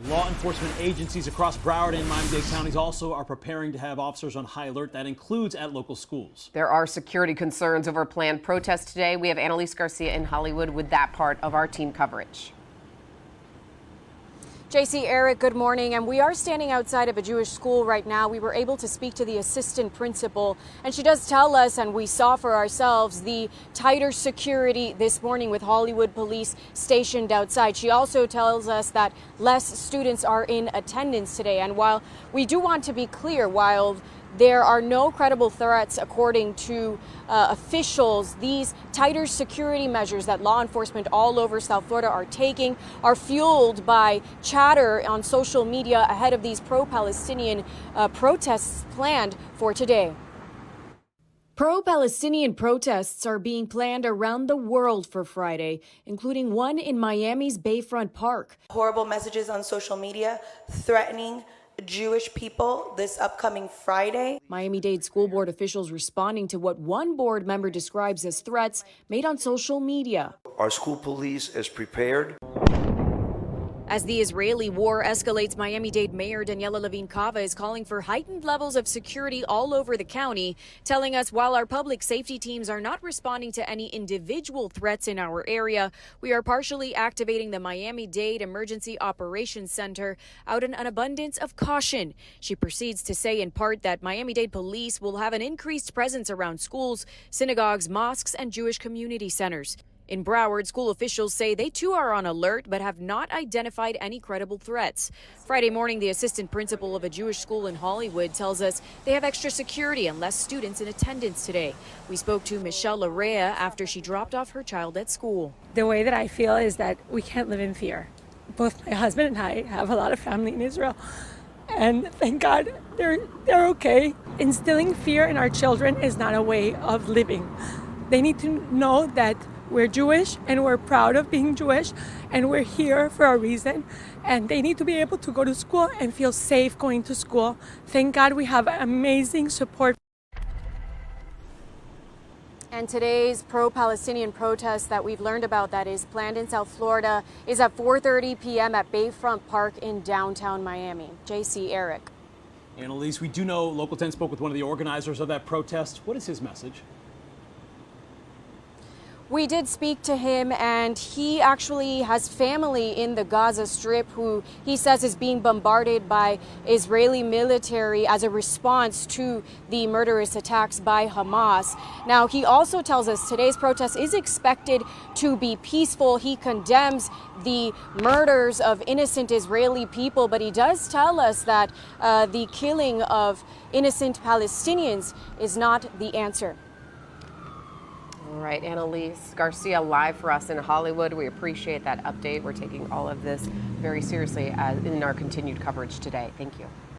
Law enforcement agencies across Broward and Miami-Dade counties also are preparing to have officers on high alert. That includes at local schools. There are security concerns over planned protests today. We have Annalise Garcia in Hollywood with that part of our team coverage. JC, Eric, good morning. And we are standing outside of a Jewish school right now. We were able to speak to the assistant principal, and she does tell us, and we saw for ourselves, the tighter security this morning with Hollywood police stationed outside. She also tells us that less students are in attendance today. And while we do want to be clear, while there are no credible threats, according to officials, these tighter security measures that law enforcement all over South Florida are taking are fueled by chatter on social media ahead of these pro-Palestinian protests planned for today. Pro-Palestinian protests are being planned around the world for Friday, including one in Miami's Bayfront Park. Horrible messages on social media threatening Jewish people this upcoming Friday. Miami-Dade school board officials responding to what one board member describes as threats made on social media. Our school police is prepared. As the Israeli war escalates, Miami-Dade Mayor Daniela Levine Cava is calling for heightened levels of security all over the county, telling us while our public safety teams are not responding to any individual threats in our area, we are partially activating the Miami-Dade Emergency Operations Center out in an abundance of caution. She proceeds to say in part that Miami-Dade police will have an increased presence around schools, synagogues, mosques, and Jewish community centers. In Broward, school officials say they too are on alert but have not identified any credible threats. Friday morning, the assistant principal of a Jewish school in Hollywood tells us they have extra security and less students in attendance today. We spoke to Michelle Larea after she dropped off her child at school. The way that I feel is that we can't live in fear. Both my husband and I have a lot of family in Israel, and thank God they're okay. Instilling fear in our children is not a way of living. They need to know that we're Jewish and we're proud of being Jewish and we're here for a reason, and they need to be able to go to school and feel safe going to school. Thank God we have amazing support. And today's pro-Palestinian protest that we've learned about that is planned in South Florida is at 4:30 p.m. at Bayfront Park in downtown Miami. JC, Eric. Annalise, we do know Local 10 spoke with one of the organizers of that protest. What is his message? We did speak to him, and he actually has family in the Gaza Strip who he says is being bombarded by Israeli military as a response to the murderous attacks by Hamas. Now, he also tells us today's protest is expected to be peaceful. He condemns the murders of innocent Israeli people, but he does tell us that the killing of innocent Palestinians is not the answer. All right, Annalise Garcia live for us in Hollywood. We appreciate that update. We're taking all of this very seriously in our continued coverage today. Thank you.